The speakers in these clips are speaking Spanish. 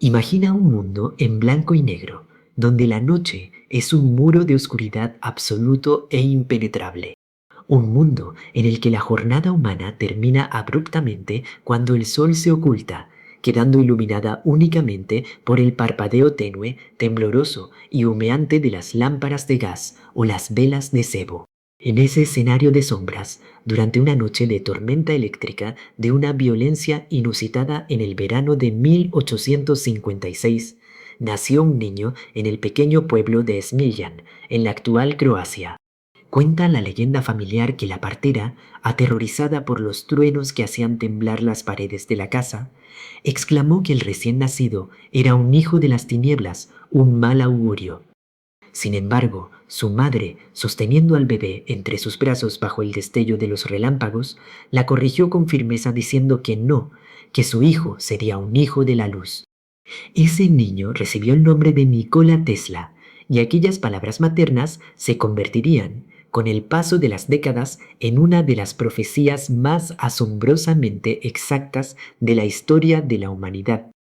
Imagina un mundo en blanco y negro, donde la noche es un muro de oscuridad absoluto e impenetrable. Un mundo en el que la jornada humana termina abruptamente cuando el sol se oculta, quedando iluminada únicamente por el parpadeo tenue, tembloroso y humeante de las lámparas de gas o las velas de sebo. En ese escenario de sombras, durante una noche de tormenta eléctrica de una violencia inusitada en el verano de 1856, nació un niño en el pequeño pueblo de Smiljan, en la actual Croacia. Cuenta la leyenda familiar que la partera, aterrorizada por los truenos que hacían temblar las paredes de la casa, exclamó que el recién nacido era un hijo de las tinieblas, un mal augurio. Sin embargo, su madre, sosteniendo al bebé entre sus brazos bajo el destello de los relámpagos, la corrigió con firmeza diciendo que no, que su hijo sería un hijo de la luz. Ese niño recibió el nombre de Nikola Tesla, y aquellas palabras maternas se convertirían, con el paso de las décadas, en una de las profecías más asombrosamente exactas de la historia de la humanidad.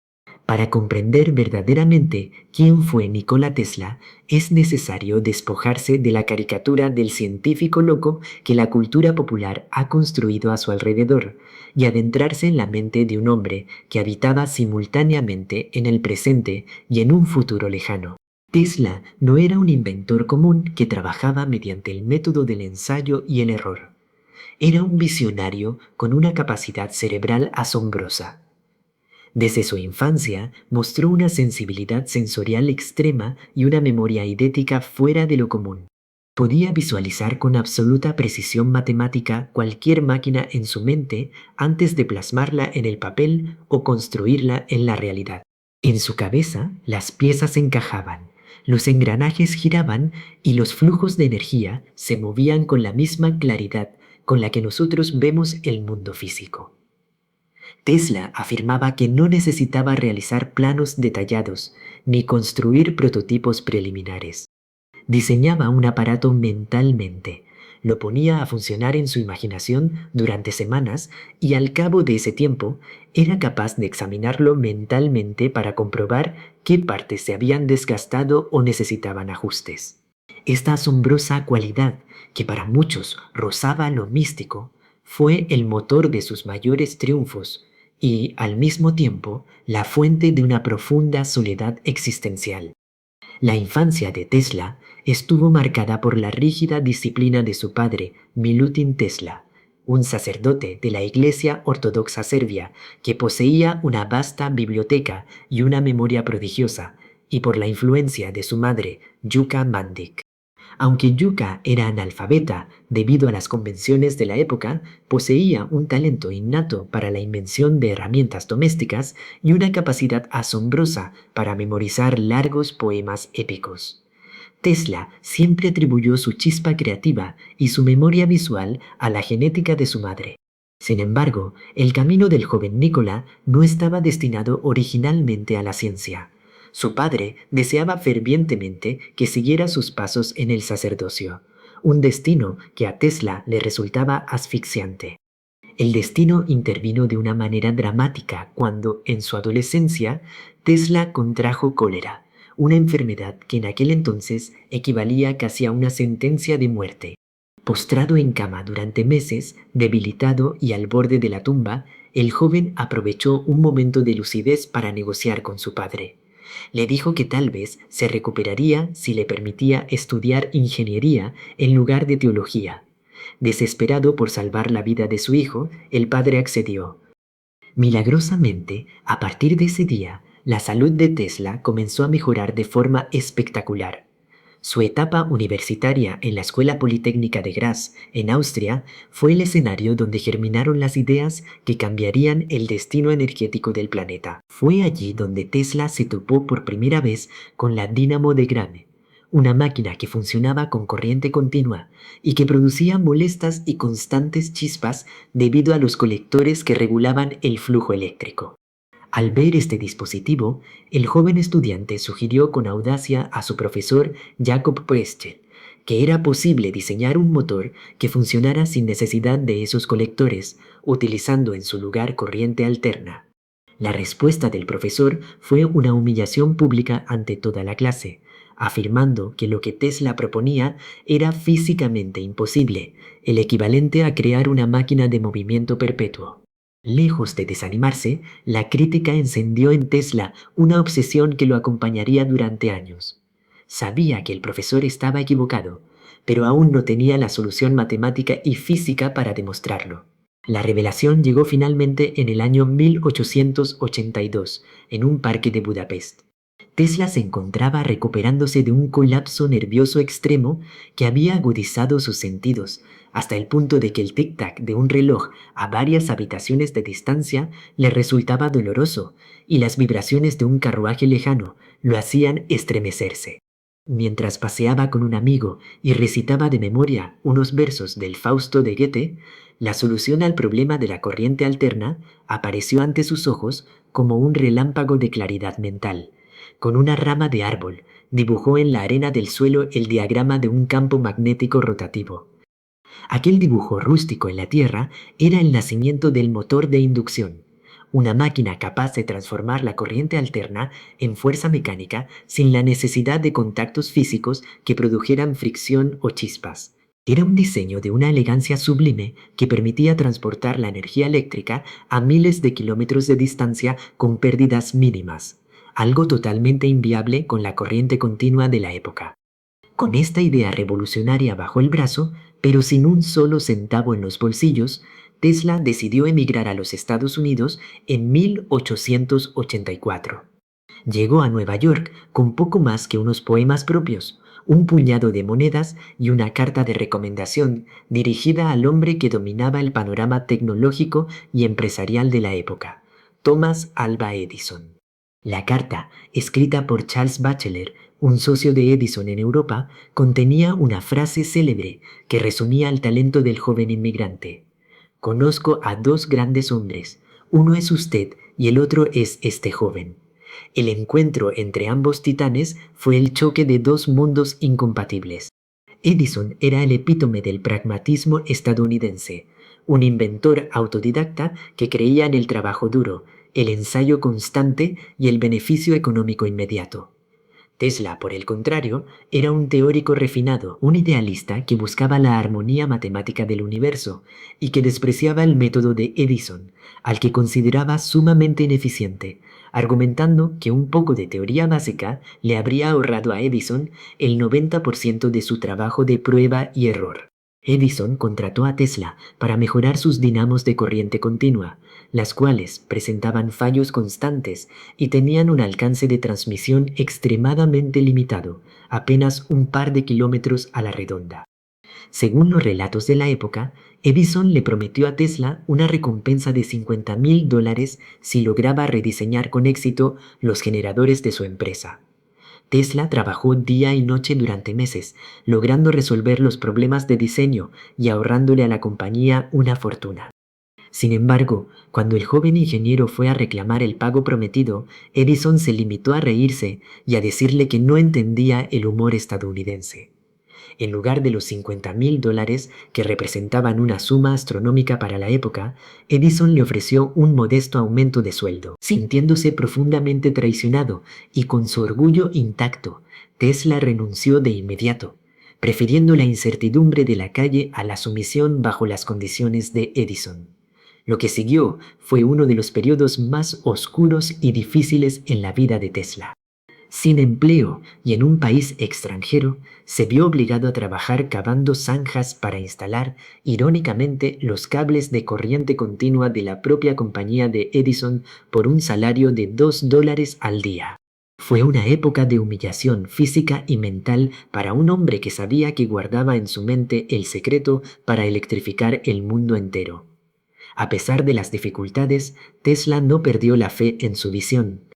Para comprender verdaderamente quién fue Nikola Tesla, es necesario despojarse de la caricatura del científico loco que la cultura popular ha construido a su alrededor y adentrarse en la mente de un hombre que habitaba simultáneamente en el presente y en un futuro lejano. Tesla no era un inventor común que trabajaba mediante el método del ensayo y el error. Era un visionario con una capacidad cerebral asombrosa. Desde su infancia mostró una sensibilidad sensorial extrema y una memoria eidética fuera de lo común. Podía visualizar con absoluta precisión matemática cualquier máquina en su mente antes de plasmarla en el papel o construirla en la realidad. En su cabeza las piezas encajaban, los engranajes giraban y los flujos de energía se movían con la misma claridad con la que nosotros vemos el mundo físico. Tesla afirmaba que no necesitaba realizar planos detallados ni construir prototipos preliminares. Diseñaba un aparato mentalmente, lo ponía a funcionar en su imaginación durante semanas y al cabo de ese tiempo era capaz de examinarlo mentalmente para comprobar qué partes se habían desgastado o necesitaban ajustes. Esta asombrosa cualidad, que para muchos rozaba lo místico, fue el motor de sus mayores triunfos y, al mismo tiempo, la fuente de una profunda soledad existencial. La infancia de Tesla estuvo marcada por la rígida disciplina de su padre, Milutin Tesla, un sacerdote de la Iglesia Ortodoxa Serbia que poseía una vasta biblioteca y una memoria prodigiosa, y por la influencia de su madre, Yuka Mandik. Aunque Yuka era analfabeta debido a las convenciones de la época, poseía un talento innato para la invención de herramientas domésticas y una capacidad asombrosa para memorizar largos poemas épicos. Tesla siempre atribuyó su chispa creativa y su memoria visual a la genética de su madre. Sin embargo, el camino del joven Nikola no estaba destinado originalmente a la ciencia. Su padre deseaba fervientemente que siguiera sus pasos en el sacerdocio, un destino que a Tesla le resultaba asfixiante. El destino intervino de una manera dramática cuando, en su adolescencia, Tesla contrajo cólera, una enfermedad que en aquel entonces equivalía casi a una sentencia de muerte. Postrado en cama durante meses, debilitado y al borde de la tumba, el joven aprovechó un momento de lucidez para negociar con su padre. Le dijo que tal vez se recuperaría si le permitía estudiar ingeniería en lugar de teología. Desesperado por salvar la vida de su hijo, el padre accedió. Milagrosamente, a partir de ese día, la salud de Tesla comenzó a mejorar de forma espectacular. Su etapa universitaria en la Escuela Politécnica de Graz, en Austria, fue el escenario donde germinaron las ideas que cambiarían el destino energético del planeta. Fue allí donde Tesla se topó por primera vez con la dínamo de Grane, una máquina que funcionaba con corriente continua y que producía molestas y constantes chispas debido a los colectores que regulaban el flujo eléctrico. Al ver este dispositivo, el joven estudiante sugirió con audacia a su profesor Jakob Preschel que era posible diseñar un motor que funcionara sin necesidad de esos colectores, utilizando en su lugar corriente alterna. La respuesta del profesor fue una humillación pública ante toda la clase, afirmando que lo que Tesla proponía era físicamente imposible, el equivalente a crear una máquina de movimiento perpetuo. Lejos de desanimarse, la crítica encendió en Tesla una obsesión que lo acompañaría durante años. Sabía que el profesor estaba equivocado, pero aún no tenía la solución matemática y física para demostrarlo. La revelación llegó finalmente en el año 1882, en un parque de Budapest. Tesla se encontraba recuperándose de un colapso nervioso extremo que había agudizado sus sentidos, hasta el punto de que el tic-tac de un reloj a varias habitaciones de distancia le resultaba doloroso y las vibraciones de un carruaje lejano lo hacían estremecerse. Mientras paseaba con un amigo y recitaba de memoria unos versos del Fausto de Goethe, la solución al problema de la corriente alterna apareció ante sus ojos como un relámpago de claridad mental. Con una rama de árbol, dibujó en la arena del suelo el diagrama de un campo magnético rotativo. Aquel dibujo rústico en la tierra era el nacimiento del motor de inducción, una máquina capaz de transformar la corriente alterna en fuerza mecánica sin la necesidad de contactos físicos que produjeran fricción o chispas. Era un diseño de una elegancia sublime que permitía transportar la energía eléctrica a miles de kilómetros de distancia con pérdidas mínimas, algo totalmente inviable con la corriente continua de la época. Con esta idea revolucionaria bajo el brazo, pero sin un solo centavo en los bolsillos, Tesla decidió emigrar a los Estados Unidos en 1884. Llegó a Nueva York con poco más que unos poemas propios, un puñado de monedas y una carta de recomendación dirigida al hombre que dominaba el panorama tecnológico y empresarial de la época, Thomas Alva Edison. La carta, escrita por Charles Batchelor, un socio de Edison en Europa, contenía una frase célebre que resumía el talento del joven inmigrante. Conozco a dos grandes hombres, uno es usted y el otro es este joven. El encuentro entre ambos titanes fue el choque de dos mundos incompatibles. Edison era el epítome del pragmatismo estadounidense, un inventor autodidacta que creía en el trabajo duro, el ensayo constante y el beneficio económico inmediato. Tesla, por el contrario, era un teórico refinado, un idealista que buscaba la armonía matemática del universo y que despreciaba el método de Edison, al que consideraba sumamente ineficiente, argumentando que un poco de teoría básica le habría ahorrado a Edison el 90% de su trabajo de prueba y error. Edison contrató a Tesla para mejorar sus dinamos de corriente continua, las cuales presentaban fallos constantes y tenían un alcance de transmisión extremadamente limitado, apenas un par de kilómetros a la redonda. Según los relatos de la época, Edison le prometió a Tesla una recompensa de $50,000 si lograba rediseñar con éxito los generadores de su empresa. Tesla trabajó día y noche durante meses, logrando resolver los problemas de diseño y ahorrándole a la compañía una fortuna. Sin embargo, cuando el joven ingeniero fue a reclamar el pago prometido, Edison se limitó a reírse y a decirle que no entendía el humor estadounidense. En lugar de los $50,000, que representaban una suma astronómica para la época, Edison le ofreció un modesto aumento de sueldo. Sintiéndose profundamente traicionado y con su orgullo intacto, Tesla renunció de inmediato, prefiriendo la incertidumbre de la calle a la sumisión bajo las condiciones de Edison. Lo que siguió fue uno de los periodos más oscuros y difíciles en la vida de Tesla. Sin empleo y en un país extranjero, se vio obligado a trabajar cavando zanjas para instalar, irónicamente, los cables de corriente continua de la propia compañía de Edison por un salario de $2 al día. Fue una época de humillación física y mental para un hombre que sabía que guardaba en su mente el secreto para electrificar el mundo entero. A pesar de las dificultades, Tesla no perdió la fe en su visión.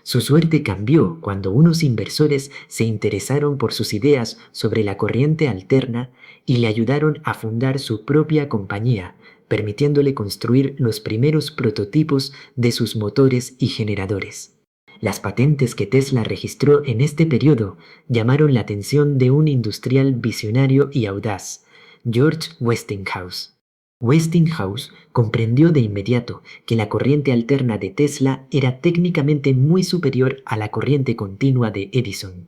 Su suerte cambió cuando unos inversores se interesaron por sus ideas sobre la corriente alterna y le ayudaron a fundar su propia compañía, permitiéndole construir los primeros prototipos de sus motores y generadores. Las patentes que Tesla registró en este periodo llamaron la atención de un industrial visionario y audaz, George Westinghouse. Westinghouse comprendió de inmediato que la corriente alterna de Tesla era técnicamente muy superior a la corriente continua de Edison,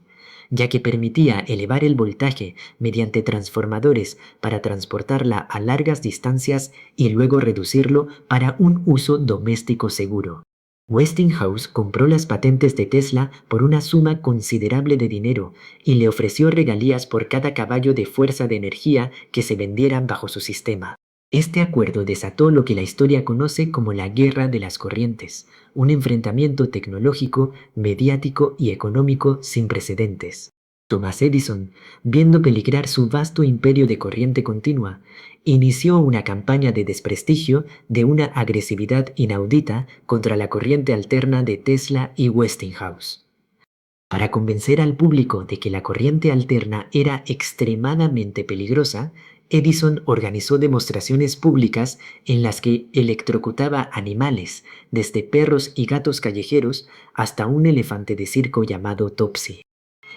ya que permitía elevar el voltaje mediante transformadores para transportarla a largas distancias y luego reducirlo para un uso doméstico seguro. Westinghouse compró las patentes de Tesla por una suma considerable de dinero y le ofreció regalías por cada caballo de fuerza de energía que se vendieran bajo su sistema. Este acuerdo desató lo que la historia conoce como la Guerra de las Corrientes, un enfrentamiento tecnológico, mediático y económico sin precedentes. Thomas Edison, viendo peligrar su vasto imperio de corriente continua, inició una campaña de desprestigio de una agresividad inaudita contra la corriente alterna de Tesla y Westinghouse. Para convencer al público de que la corriente alterna era extremadamente peligrosa, Edison organizó demostraciones públicas en las que electrocutaba animales, desde perros y gatos callejeros hasta un elefante de circo llamado Topsy.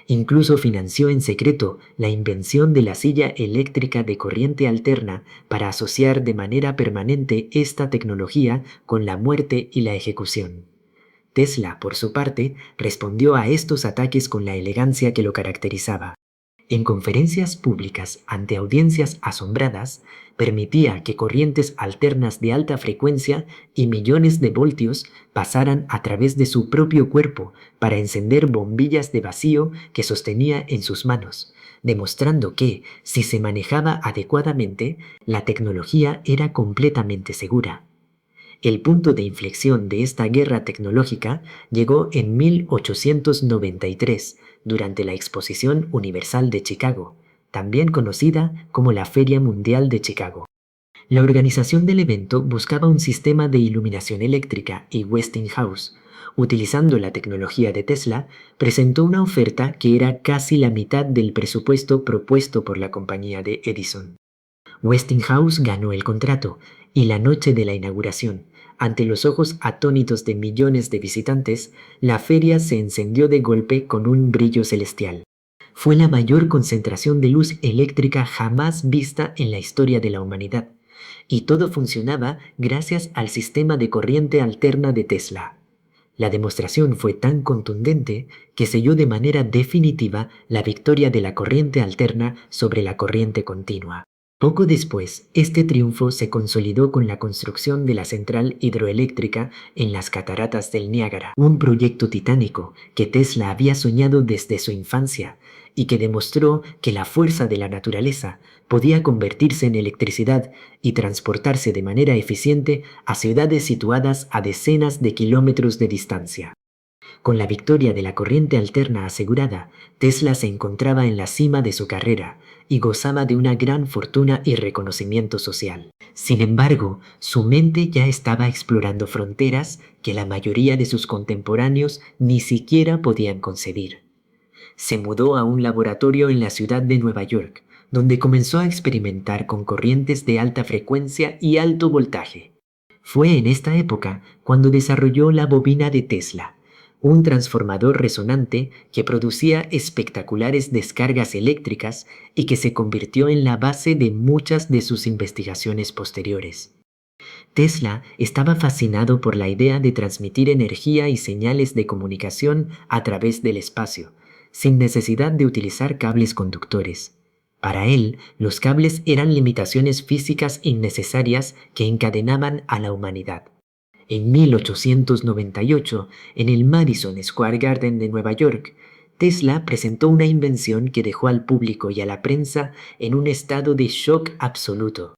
Incluso financió en secreto la invención de la silla eléctrica de corriente alterna para asociar de manera permanente esta tecnología con la muerte y la ejecución. Tesla, por su parte, respondió a estos ataques con la elegancia que lo caracterizaba. En conferencias públicas ante audiencias asombradas, permitía que corrientes alternas de alta frecuencia y millones de voltios pasaran a través de su propio cuerpo para encender bombillas de vacío que sostenía en sus manos, demostrando que, si se manejaba adecuadamente, la tecnología era completamente segura. El punto de inflexión de esta guerra tecnológica llegó en 1893, durante la Exposición Universal de Chicago, también conocida como la Feria Mundial de Chicago. La organización del evento buscaba un sistema de iluminación eléctrica y Westinghouse, utilizando la tecnología de Tesla, presentó una oferta que era casi la mitad del presupuesto propuesto por la compañía de Edison. Westinghouse ganó el contrato y la noche de la inauguración, ante los ojos atónitos de millones de visitantes, la feria se encendió de golpe con un brillo celestial. Fue la mayor concentración de luz eléctrica jamás vista en la historia de la humanidad, y todo funcionaba gracias al sistema de corriente alterna de Tesla. La demostración fue tan contundente que selló de manera definitiva la victoria de la corriente alterna sobre la corriente continua. Poco después, este triunfo se consolidó con la construcción de la central hidroeléctrica en las cataratas del Niágara, un proyecto titánico que Tesla había soñado desde su infancia y que demostró que la fuerza de la naturaleza podía convertirse en electricidad y transportarse de manera eficiente a ciudades situadas a decenas de kilómetros de distancia. Con la victoria de la corriente alterna asegurada, Tesla se encontraba en la cima de su carrera y gozaba de una gran fortuna y reconocimiento social. Sin embargo, su mente ya estaba explorando fronteras que la mayoría de sus contemporáneos ni siquiera podían concebir. Se mudó a un laboratorio en la ciudad de Nueva York, donde comenzó a experimentar con corrientes de alta frecuencia y alto voltaje. Fue en esta época cuando desarrolló la bobina de Tesla, un transformador resonante que producía espectaculares descargas eléctricas y que se convirtió en la base de muchas de sus investigaciones posteriores. Tesla estaba fascinado por la idea de transmitir energía y señales de comunicación a través del espacio, sin necesidad de utilizar cables conductores. Para él, los cables eran limitaciones físicas innecesarias que encadenaban a la humanidad. En 1898, en el Madison Square Garden de Nueva York, Tesla presentó una invención que dejó al público y a la prensa en un estado de shock absoluto.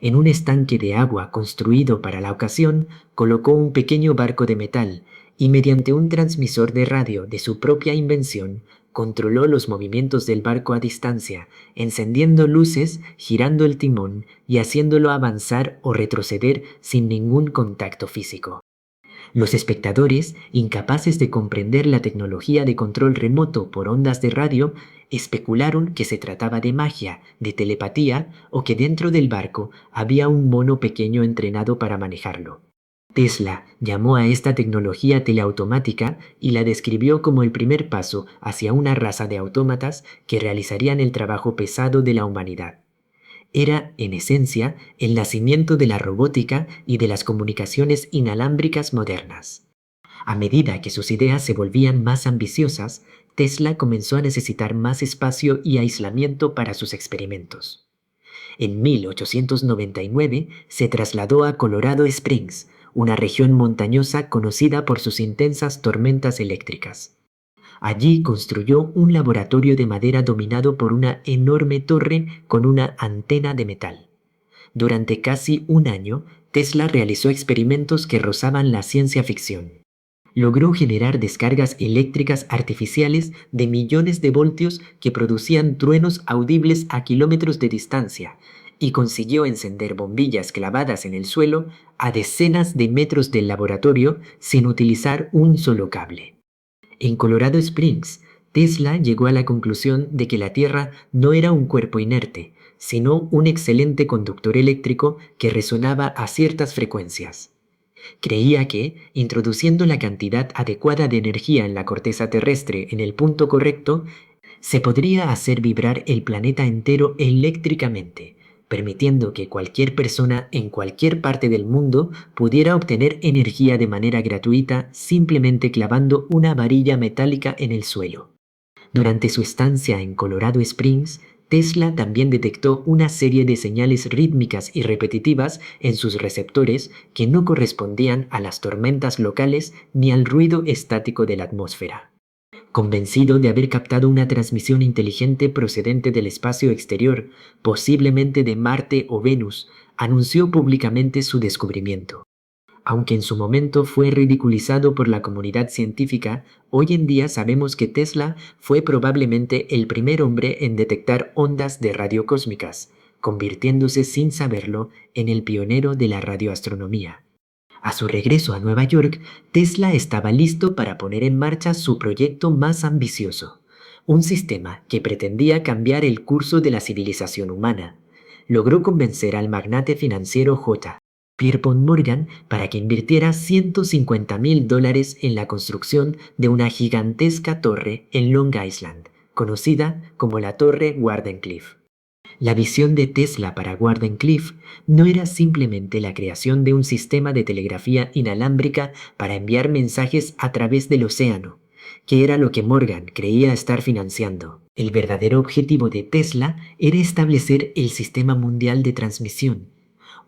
En un estanque de agua construido para la ocasión, colocó un pequeño barco de metal y mediante un transmisor de radio de su propia invención, controló los movimientos del barco a distancia, encendiendo luces, girando el timón y haciéndolo avanzar o retroceder sin ningún contacto físico. Los espectadores, incapaces de comprender la tecnología de control remoto por ondas de radio, especularon que se trataba de magia, de telepatía o que dentro del barco había un mono pequeño entrenado para manejarlo. Tesla llamó a esta tecnología teleautomática y la describió como el primer paso hacia una raza de autómatas que realizarían el trabajo pesado de la humanidad. Era, en esencia, el nacimiento de la robótica y de las comunicaciones inalámbricas modernas. A medida que sus ideas se volvían más ambiciosas, Tesla comenzó a necesitar más espacio y aislamiento para sus experimentos. En 1899 se trasladó a Colorado Springs, una región montañosa conocida por sus intensas tormentas eléctricas. Allí construyó un laboratorio de madera dominado por una enorme torre con una antena de metal. Durante casi un año, Tesla realizó experimentos que rozaban la ciencia ficción. Logró generar descargas eléctricas artificiales de millones de voltios que producían truenos audibles a kilómetros de distancia y consiguió encender bombillas clavadas en el suelo a decenas de metros del laboratorio sin utilizar un solo cable. En Colorado Springs, Tesla llegó a la conclusión de que la Tierra no era un cuerpo inerte, sino un excelente conductor eléctrico que resonaba a ciertas frecuencias. Creía que, introduciendo la cantidad adecuada de energía en la corteza terrestre en el punto correcto, se podría hacer vibrar el planeta entero eléctricamente, permitiendo que cualquier persona en cualquier parte del mundo pudiera obtener energía de manera gratuita simplemente clavando una varilla metálica en el suelo. Durante su estancia en Colorado Springs, Tesla también detectó una serie de señales rítmicas y repetitivas en sus receptores que no correspondían a las tormentas locales ni al ruido estático de la atmósfera. Convencido de haber captado una transmisión inteligente procedente del espacio exterior, posiblemente de Marte o Venus, anunció públicamente su descubrimiento. Aunque en su momento fue ridiculizado por la comunidad científica, hoy en día sabemos que Tesla fue probablemente el primer hombre en detectar ondas de radio cósmicas, convirtiéndose sin saberlo en el pionero de la radioastronomía. A su regreso a Nueva York, Tesla estaba listo para poner en marcha su proyecto más ambicioso, un sistema que pretendía cambiar el curso de la civilización humana. Logró convencer al magnate financiero J. Pierpont Morgan para que invirtiera $150,000 en la construcción de una gigantesca torre en Long Island, conocida como la Torre Wardenclyffe. La visión de Tesla para Wardenclyffe no era simplemente la creación de un sistema de telegrafía inalámbrica para enviar mensajes a través del océano, que era lo que Morgan creía estar financiando. El verdadero objetivo de Tesla era establecer el sistema mundial de transmisión,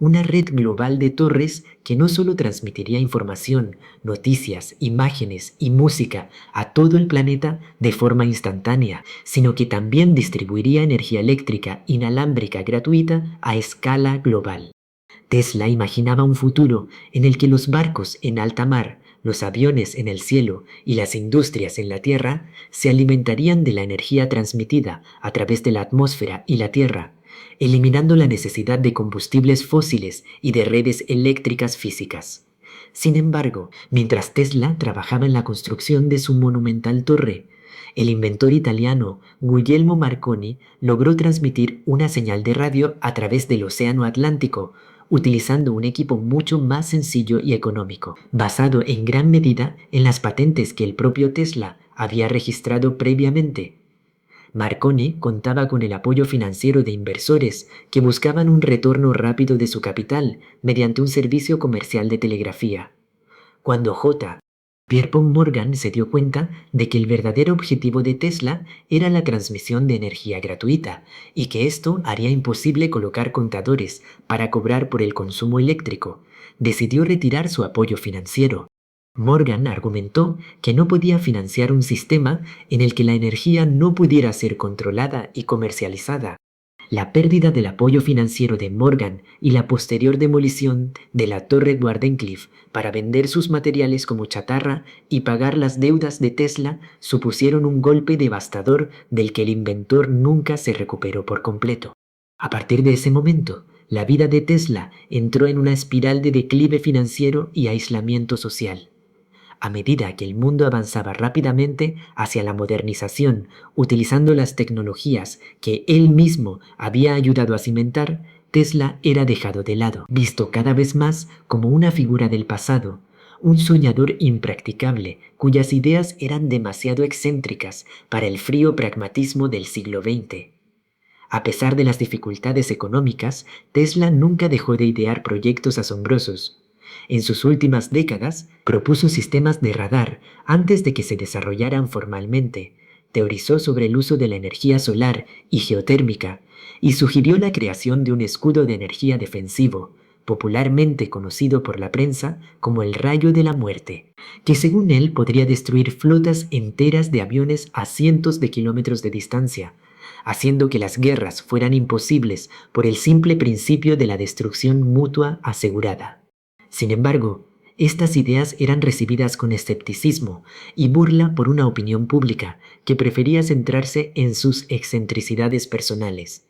una red global de torres que no solo transmitiría información, noticias, imágenes y música a todo el planeta de forma instantánea, sino que también distribuiría energía eléctrica inalámbrica gratuita a escala global. Tesla imaginaba un futuro en el que los barcos en alta mar, los aviones en el cielo y las industrias en la tierra se alimentarían de la energía transmitida a través de la atmósfera y la tierra, eliminando la necesidad de combustibles fósiles y de redes eléctricas físicas. Sin embargo, mientras Tesla trabajaba en la construcción de su monumental torre, el inventor italiano Guglielmo Marconi logró transmitir una señal de radio a través del Océano Atlántico, utilizando un equipo mucho más sencillo y económico, basado en gran medida en las patentes que el propio Tesla había registrado previamente. Marconi contaba con el apoyo financiero de inversores que buscaban un retorno rápido de su capital mediante un servicio comercial de telegrafía. Cuando J. Pierpont Morgan se dio cuenta de que el verdadero objetivo de Tesla era la transmisión de energía gratuita y que esto haría imposible colocar contadores para cobrar por el consumo eléctrico, decidió retirar su apoyo financiero. Morgan argumentó que no podía financiar un sistema en el que la energía no pudiera ser controlada y comercializada. La pérdida del apoyo financiero de Morgan y la posterior demolición de la Torre Wardenclyffe para vender sus materiales como chatarra y pagar las deudas de Tesla supusieron un golpe devastador del que el inventor nunca se recuperó por completo. A partir de ese momento, la vida de Tesla entró en una espiral de declive financiero y aislamiento social. A medida que el mundo avanzaba rápidamente hacia la modernización, utilizando las tecnologías que él mismo había ayudado a cimentar, Tesla era dejado de lado, visto cada vez más como una figura del pasado, un soñador impracticable cuyas ideas eran demasiado excéntricas para el frío pragmatismo del siglo XX. A pesar de las dificultades económicas, Tesla nunca dejó de idear proyectos asombrosos. En sus últimas décadas, propuso sistemas de radar antes de que se desarrollaran formalmente, teorizó sobre el uso de la energía solar y geotérmica, y sugirió la creación de un escudo de energía defensivo, popularmente conocido por la prensa como el rayo de la muerte, que según él podría destruir flotas enteras de aviones a cientos de kilómetros de distancia, haciendo que las guerras fueran imposibles por el simple principio de la destrucción mutua asegurada. Sin embargo, estas ideas eran recibidas con escepticismo y burla por una opinión pública que prefería centrarse en sus excentricidades personales.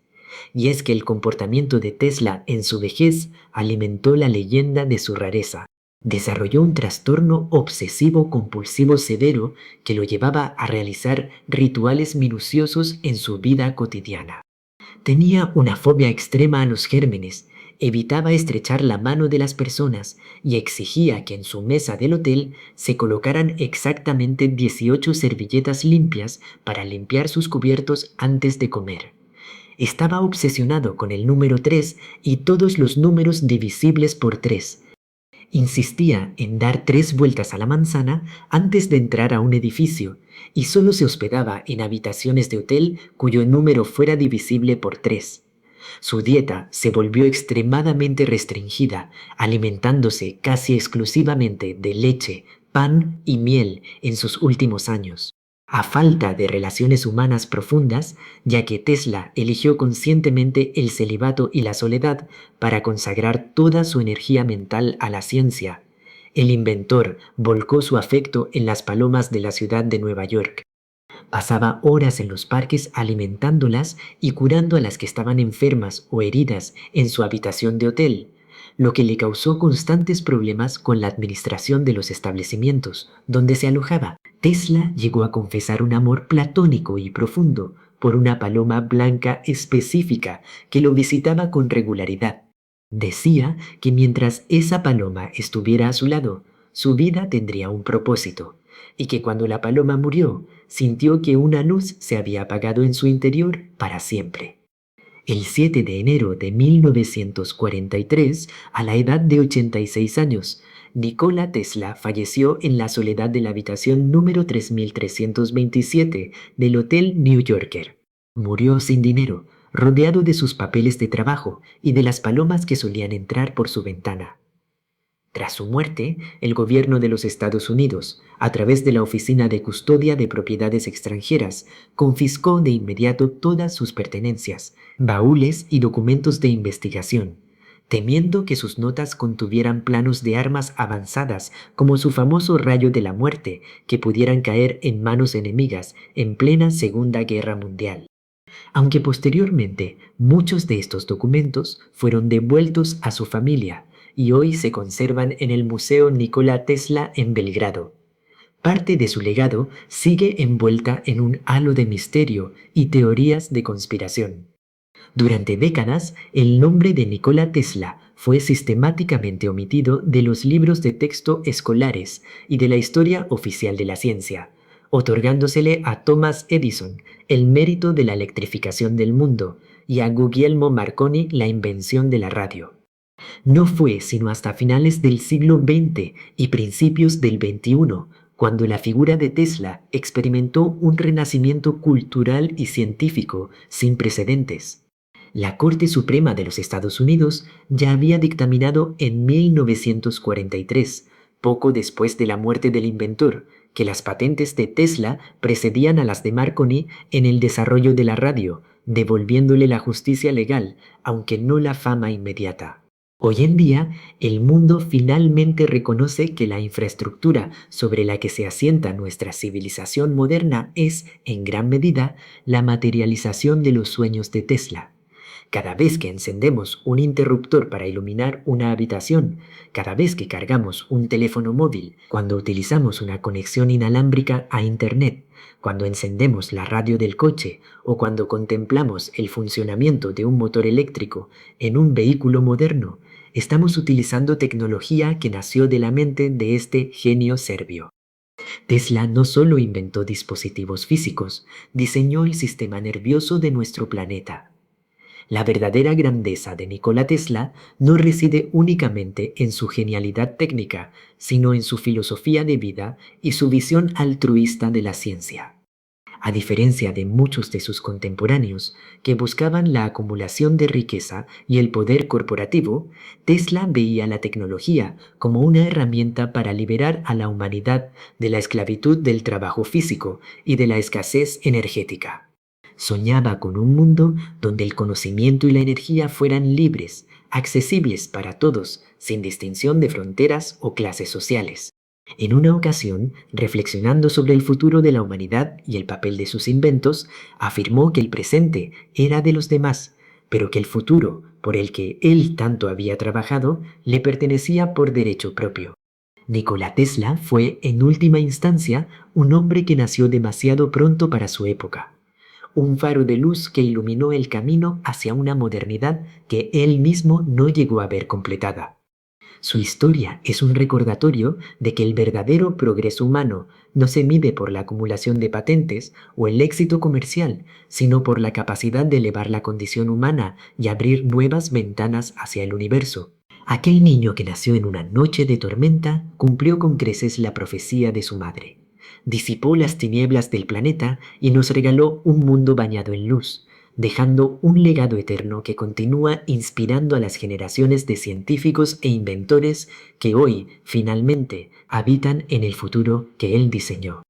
Y es que el comportamiento de Tesla en su vejez alimentó la leyenda de su rareza. Desarrolló un trastorno obsesivo-compulsivo severo que lo llevaba a realizar rituales minuciosos en su vida cotidiana. Tenía una fobia extrema a los gérmenes, evitaba estrechar la mano de las personas y exigía que en su mesa del hotel se colocaran exactamente 18 servilletas limpias para limpiar sus cubiertos antes de comer. Estaba obsesionado con el número 3 y todos los números divisibles por 3. Insistía en dar 3 vueltas a la manzana antes de entrar a un edificio y solo se hospedaba en habitaciones de hotel cuyo número fuera divisible por 3. Su dieta se volvió extremadamente restringida, alimentándose casi exclusivamente de leche, pan y miel en sus últimos años. A falta de relaciones humanas profundas, ya que Tesla eligió conscientemente el celibato y la soledad para consagrar toda su energía mental a la ciencia, el inventor volcó su afecto en las palomas de la ciudad de Nueva York. Pasaba horas en los parques alimentándolas y curando a las que estaban enfermas o heridas en su habitación de hotel, lo que le causó constantes problemas con la administración de los establecimientos donde se alojaba. Tesla llegó a confesar un amor platónico y profundo por una paloma blanca específica que lo visitaba con regularidad. Decía que mientras esa paloma estuviera a su lado, su vida tendría un propósito, y que cuando la paloma murió, sintió que una luz se había apagado en su interior para siempre. El 7 de enero de 1943, a la edad de 86 años, Nikola Tesla falleció en la soledad de la habitación número 3327 del Hotel New Yorker. Murió sin dinero, rodeado de sus papeles de trabajo y de las palomas que solían entrar por su ventana. Tras su muerte, el gobierno de los Estados Unidos, a través de la Oficina de Custodia de Propiedades Extranjeras, confiscó de inmediato todas sus pertenencias, baúles y documentos de investigación, temiendo que sus notas contuvieran planos de armas avanzadas como su famoso rayo de la muerte que pudieran caer en manos enemigas en plena Segunda Guerra Mundial. Aunque posteriormente muchos de estos documentos fueron devueltos a su familia y hoy se conservan en el Museo Nikola Tesla en Belgrado. Parte de su legado sigue envuelta en un halo de misterio y teorías de conspiración. Durante décadas, el nombre de Nikola Tesla fue sistemáticamente omitido de los libros de texto escolares y de la historia oficial de la ciencia, otorgándosele a Thomas Edison el mérito de la electrificación del mundo y a Guglielmo Marconi la invención de la radio. No fue sino hasta finales del siglo XX y principios del XXI cuando la figura de Tesla experimentó un renacimiento cultural y científico sin precedentes. La Corte Suprema de los Estados Unidos ya había dictaminado en 1943, poco después de la muerte del inventor, que las patentes de Tesla precedían a las de Marconi en el desarrollo de la radio, devolviéndole la justicia legal, aunque no la fama inmediata. Hoy en día, el mundo finalmente reconoce que la infraestructura sobre la que se asienta nuestra civilización moderna es, en gran medida, la materialización de los sueños de Tesla. Cada vez que encendemos un interruptor para iluminar una habitación, cada vez que cargamos un teléfono móvil, cuando utilizamos una conexión inalámbrica a Internet, cuando encendemos la radio del coche o cuando contemplamos el funcionamiento de un motor eléctrico en un vehículo moderno, estamos utilizando tecnología que nació de la mente de este genio serbio. Tesla no solo inventó dispositivos físicos, diseñó el sistema nervioso de nuestro planeta. La verdadera grandeza de Nikola Tesla no reside únicamente en su genialidad técnica, sino en su filosofía de vida y su visión altruista de la ciencia. A diferencia de muchos de sus contemporáneos que buscaban la acumulación de riqueza y el poder corporativo, Tesla veía la tecnología como una herramienta para liberar a la humanidad de la esclavitud del trabajo físico y de la escasez energética. Soñaba con un mundo donde el conocimiento y la energía fueran libres, accesibles para todos, sin distinción de fronteras o clases sociales. En una ocasión, reflexionando sobre el futuro de la humanidad y el papel de sus inventos, afirmó que el presente era de los demás, pero que el futuro, por el que él tanto había trabajado, le pertenecía por derecho propio. Nikola Tesla fue, en última instancia, un hombre que nació demasiado pronto para su época, un faro de luz que iluminó el camino hacia una modernidad que él mismo no llegó a ver completada. Su historia es un recordatorio de que el verdadero progreso humano no se mide por la acumulación de patentes o el éxito comercial, sino por la capacidad de elevar la condición humana y abrir nuevas ventanas hacia el universo. Aquel niño que nació en una noche de tormenta cumplió con creces la profecía de su madre. Disipó las tinieblas del planeta y nos regaló un mundo bañado en luz, dejando un legado eterno que continúa inspirando a las generaciones de científicos e inventores que hoy, finalmente, habitan en el futuro que él diseñó.